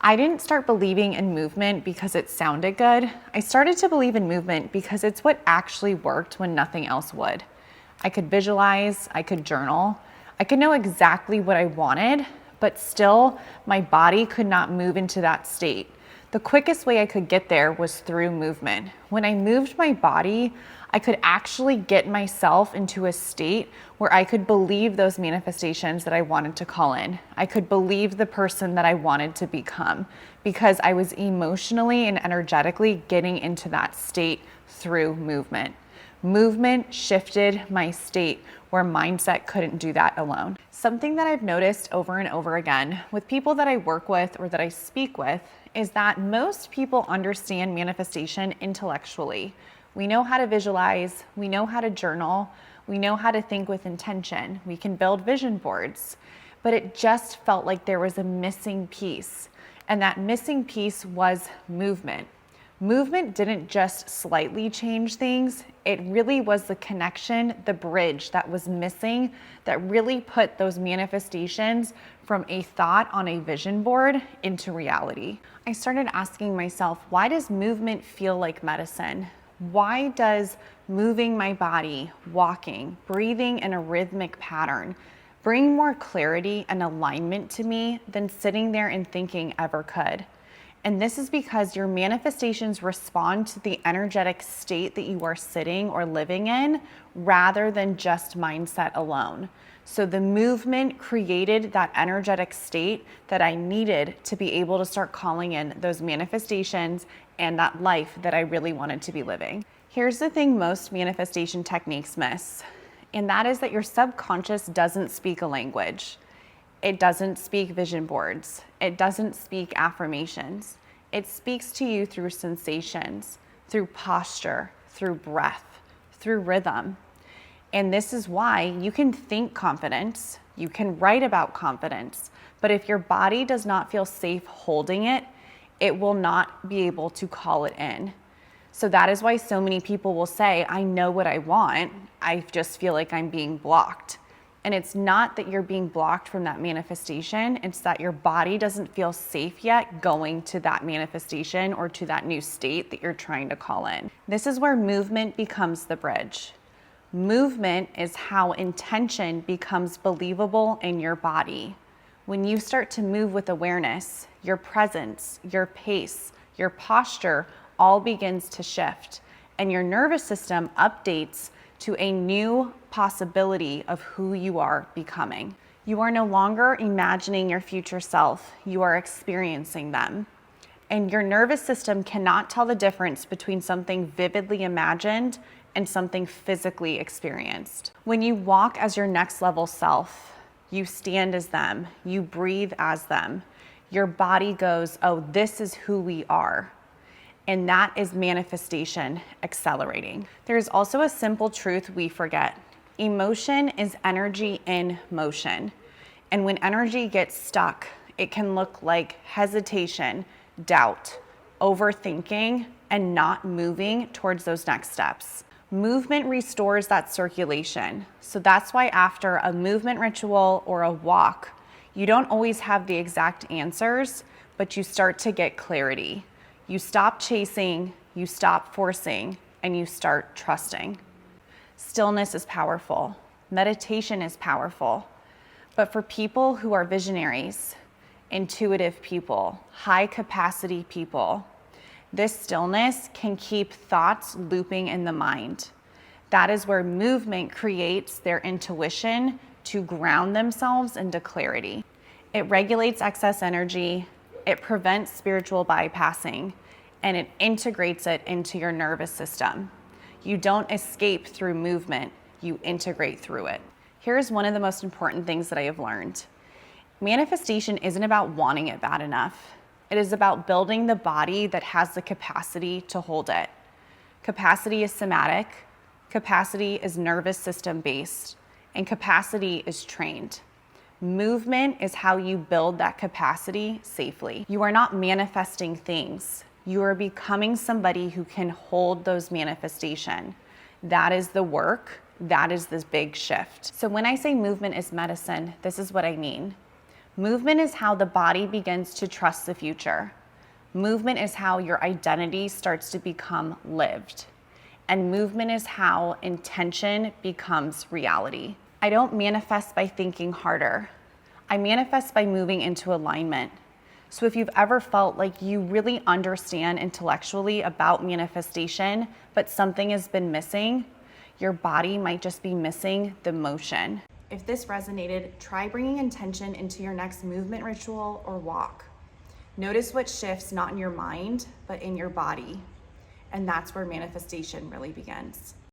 I didn't start believing in movement because it sounded good. I started to believe in movement because it's what actually worked when nothing else would. I could visualize, I could journal, I could know exactly what I wanted, but still my body could not move into that state. The quickest way I could get there was through movement. When I moved my body, I could actually get myself into a state where I could believe those manifestations that I wanted to call in. I could believe the person that I wanted to become because I was emotionally and energetically getting into that state through movement. Movement shifted my state where mindset couldn't do that alone. Something that I've noticed over and over again with people that I work with or that I speak with is that most people understand manifestation intellectually. We know how to visualize, we know how to journal, we know how to think with intention, we can build vision boards, but it just felt like there was a missing piece, and that missing piece was movement. Movement didn't just slightly change things, it really was the connection, the bridge that was missing that really put those manifestations from a thought on a vision board into reality. I started asking myself, why does movement feel like medicine? Why does moving my body, walking, breathing in a rhythmic pattern bring more clarity and alignment to me than sitting there and thinking ever could? And this is because your manifestations respond to the energetic state that you are sitting or living in rather than just mindset alone. So the movement created that energetic state that I needed to be able to start calling in those manifestations and that life that I really wanted to be living. Here's the thing most manifestation techniques miss, and that is that your subconscious doesn't speak a language. It doesn't speak vision boards. It doesn't speak affirmations. It speaks to you through sensations, through posture, through breath, through rhythm. And this is why you can think confidence, you can write about confidence, but if your body does not feel safe holding it, it will not be able to call it in. So that is why so many people will say, I know what I want, I just feel like I'm being blocked. And it's not that you're being blocked from that manifestation, it's that your body doesn't feel safe yet going to that manifestation or to that new state that you're trying to call in. This is where movement becomes the bridge. Movement is how intention becomes believable in your body. When you start to move with awareness, your presence, your pace, your posture all begins to shift, and your nervous system updates to a new possibility of who you are becoming. You are no longer imagining your future self, you are experiencing them. And your nervous system cannot tell the difference between something vividly imagined and something physically experienced. When you walk as your next level self, you stand as them, you breathe as them, your body goes, oh, this is who we are. And that is manifestation accelerating. There's also a simple truth we forget. Emotion is energy in motion. And when energy gets stuck, it can look like hesitation, doubt, overthinking, and not moving towards those next steps. Movement restores that circulation. So that's why after a movement ritual or a walk, you don't always have the exact answers, but you start to get clarity. You stop chasing, you stop forcing, and you start trusting. Stillness is powerful. Meditation is powerful. But for people who are visionaries, intuitive people, high capacity people, this stillness can keep thoughts looping in the mind. That is where movement creates their intuition to ground themselves into clarity. It regulates excess energy, it prevents spiritual bypassing, and it integrates it into your nervous system. You don't escape through movement, you integrate through it. Here's one of the most important things that I have learned. Manifestation isn't about wanting it bad enough. It is about building the body that has the capacity to hold it. Capacity is somatic, capacity is nervous system based, and capacity is trained. Movement is how you build that capacity safely. You are not manifesting things. You are becoming somebody who can hold those manifestations. That is the work. That is this big shift. So when I say movement is medicine, this is what I mean. Movement is how the body begins to trust the future. Movement is how your identity starts to become lived. And movement is how intention becomes reality. I don't manifest by thinking harder. I manifest by moving into alignment. So if you've ever felt like you really understand intellectually about manifestation, but something has been missing, your body might just be missing the motion. If this resonated, try bringing intention into your next movement ritual or walk. Notice what shifts not in your mind, but in your body. And that's where manifestation really begins.